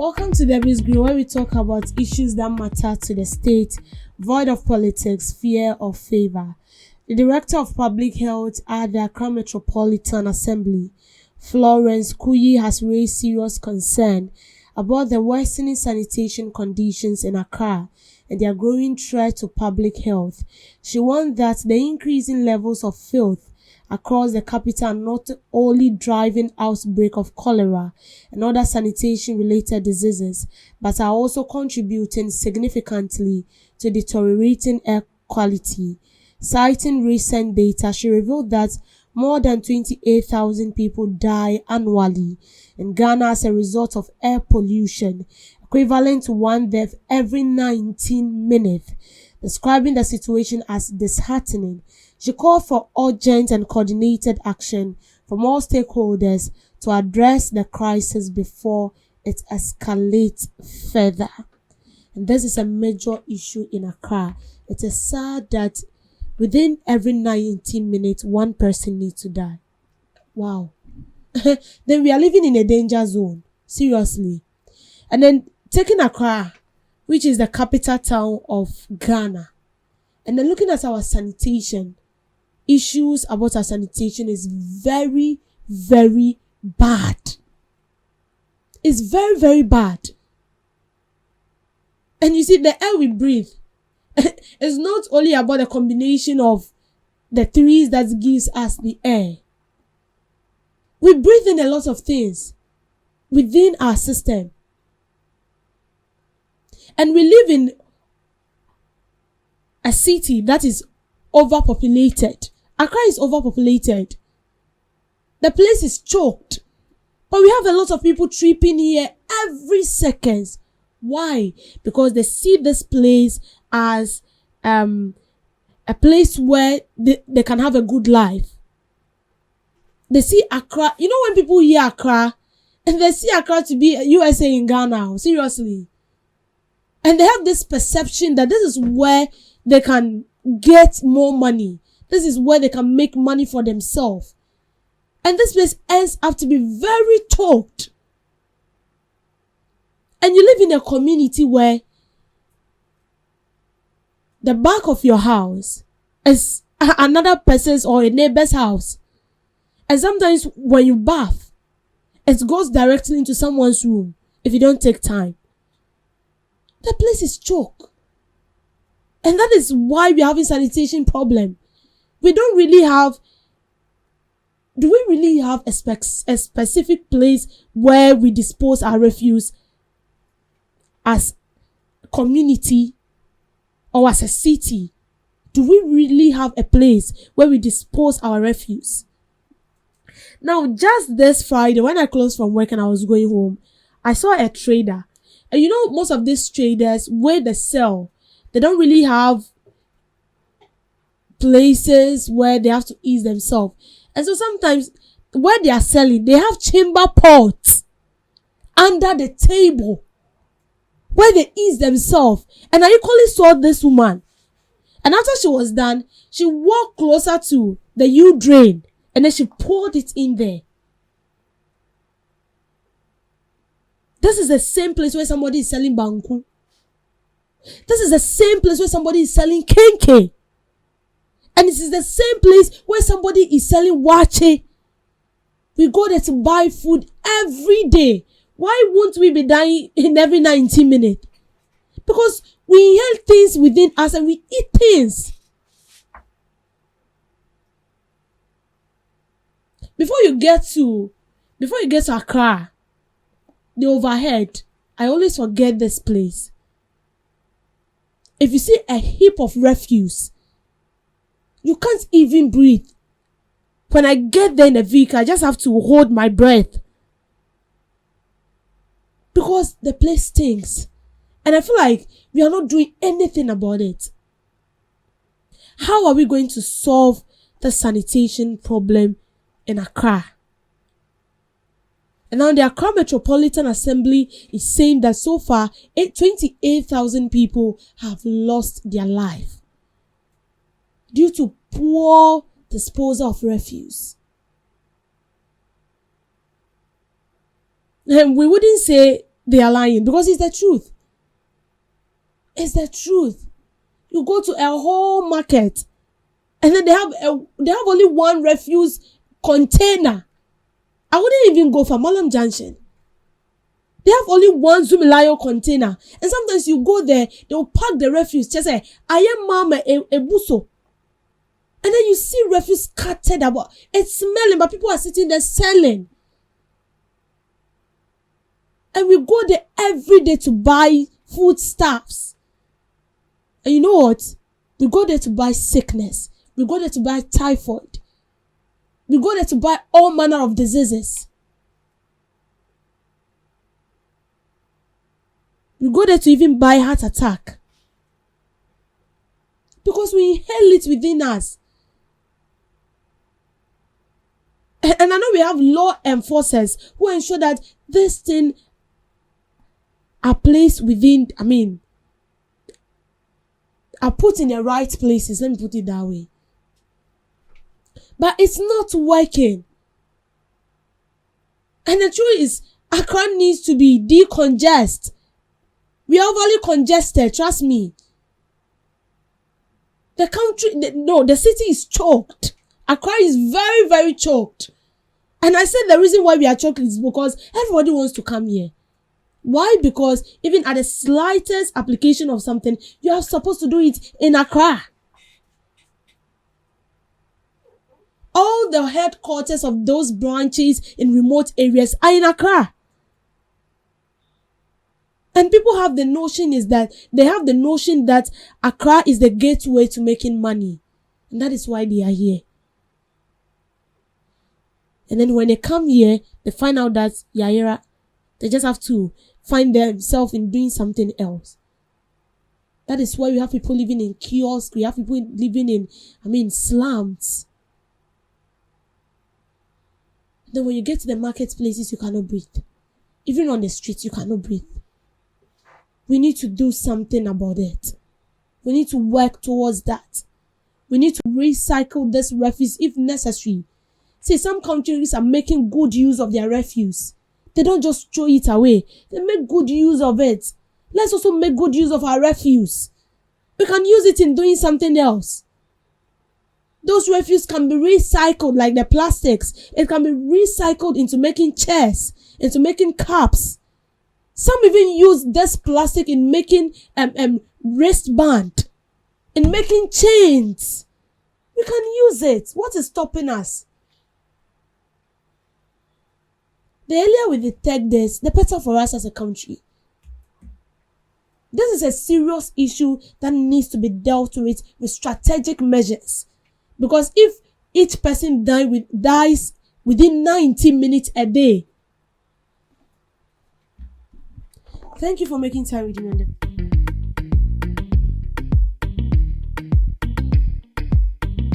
Welcome to Debbie's Green, where we talk about issues that matter to the state, void of politics, fear or favor. The Director of Public Health at the Accra Metropolitan Assembly, Florence Kuyi, has raised serious concern about the worsening sanitation conditions in Accra and their growing threat to public health. She warned that the increasing levels of filth across the capital are not only driving outbreak of cholera and other sanitation-related diseases, but are also contributing significantly to deteriorating air quality. Citing recent data, she revealed that more than 28,000 people die annually in Ghana as a result of air pollution, equivalent to one death every 19 minutes. Describing the situation as disheartening, she called for urgent and coordinated action from all stakeholders to address the crisis before it escalates further. And this is a major issue in Accra. It is sad that within every 19 minutes, one person needs to die. Wow. Then we are living in a danger zone. Seriously. And then taking Accra, which is the capital town of Ghana, and then looking at our sanitation, issues about our sanitation is very, very bad. It's very, very bad. And you see, the air we breathe is not only about the combination of the trees that gives us the air. We breathe in a lot of things within our system. And we live in a city that is overpopulated. Accra is overpopulated. The place is choked. But we have a lot of people tripping here every second. Why? Because they see this place as a place where they can have a good life. They see Accra. You know, when people hear Accra, and they see Accra to be USA in Ghana. Seriously. And they have this perception that this is where they can get more money. This is where they can make money for themselves. And this place ends up to be very choked. And you live in a community where the back of your house is another person's or a neighbor's house. And sometimes when you bath, it goes directly into someone's room if you don't take time. The place is choked. And that is why we're having sanitation problem. We don't really have, do we really have a specific place where we dispose our refuse as a community or as a city? Do we really have a place where we dispose our refuse? Now, just this Friday, when I closed from work and I was going home, I saw a trader. And you know, most of these traders, where they sell, they don't really have places where they have to ease themselves. And so sometimes where they are selling, they have chamber pots under the table where they ease themselves. And I equally saw this woman. And after she was done, she walked closer to the U-drain and then she poured it in there. This is the same place where somebody is selling banku. This is the same place where somebody is selling kenke. And this is the same place where somebody is selling wache. We go there to buy food every day. Why won't we be dying in every 90 minutes? Because we inhale things within us and we eat things. Before you get to Accra, the overhead, I always forget this place. If you see a heap of refuse, you can't even breathe. When I get there in the vehicle, I just have to hold my breath. Because the place stinks. And I feel like we are not doing anything about it. How are we going to solve the sanitation problem in Accra? And now the Accra Metropolitan Assembly is saying that so far, 28,000 people have lost their life due to poor disposal of refuse. And we wouldn't say they are lying, because it's the truth. It's the truth. You go to a whole market and then they have only one refuse container. I wouldn't even go for Malam Junction. They have only one Zumilayo container. And sometimes you go there, they'll pack the refuse. Just say, I am mama a buso. And then you see refuse scattered about. It's smelling, but people are sitting there selling. And we go there every day to buy foodstuffs. And you know what? We go there to buy sickness. We go there to buy typhoid. We go there to buy all manner of diseases. We go there to even buy heart attack. Because we inhale it within us. And I know we have law enforcers who ensure that this thing are placed within, are put in the right places. Let me put it that way. But it's not working. And the truth is, Accra needs to be decongested. We are overly congested, trust me. The city is choked. Accra is very, very choked. And I said the reason why we are choked is because everybody wants to come here. Why? Because even at the slightest application of something, you are supposed to do it in Accra. All the headquarters of those branches in remote areas are in Accra. And people have the notion that Accra is the gateway to making money. And that is why they are here. And then when they come here, they find out that they just have to find themselves in doing something else. That is why we have people living in kiosks. We have people living in slums. Then when you get to the marketplaces, you cannot breathe. Even on the streets, you cannot breathe. We need to do something about it. We need to work towards that. We need to recycle this refuse if necessary. See, some countries are making good use of their refuse. They don't just throw it away. They make good use of it. Let's also make good use of our refuse. We can use it in doing something else. Those refuse can be recycled like the plastics. It can be recycled into making chairs, into making cups. Some even use this plastic in making wristband, in making chains. We can use it. What is stopping us? The earlier we detect this, the better for us as a country. This is a serious issue that needs to be dealt with strategic measures. Because if each person dies within 90 minutes a day. Thank you for making time with me.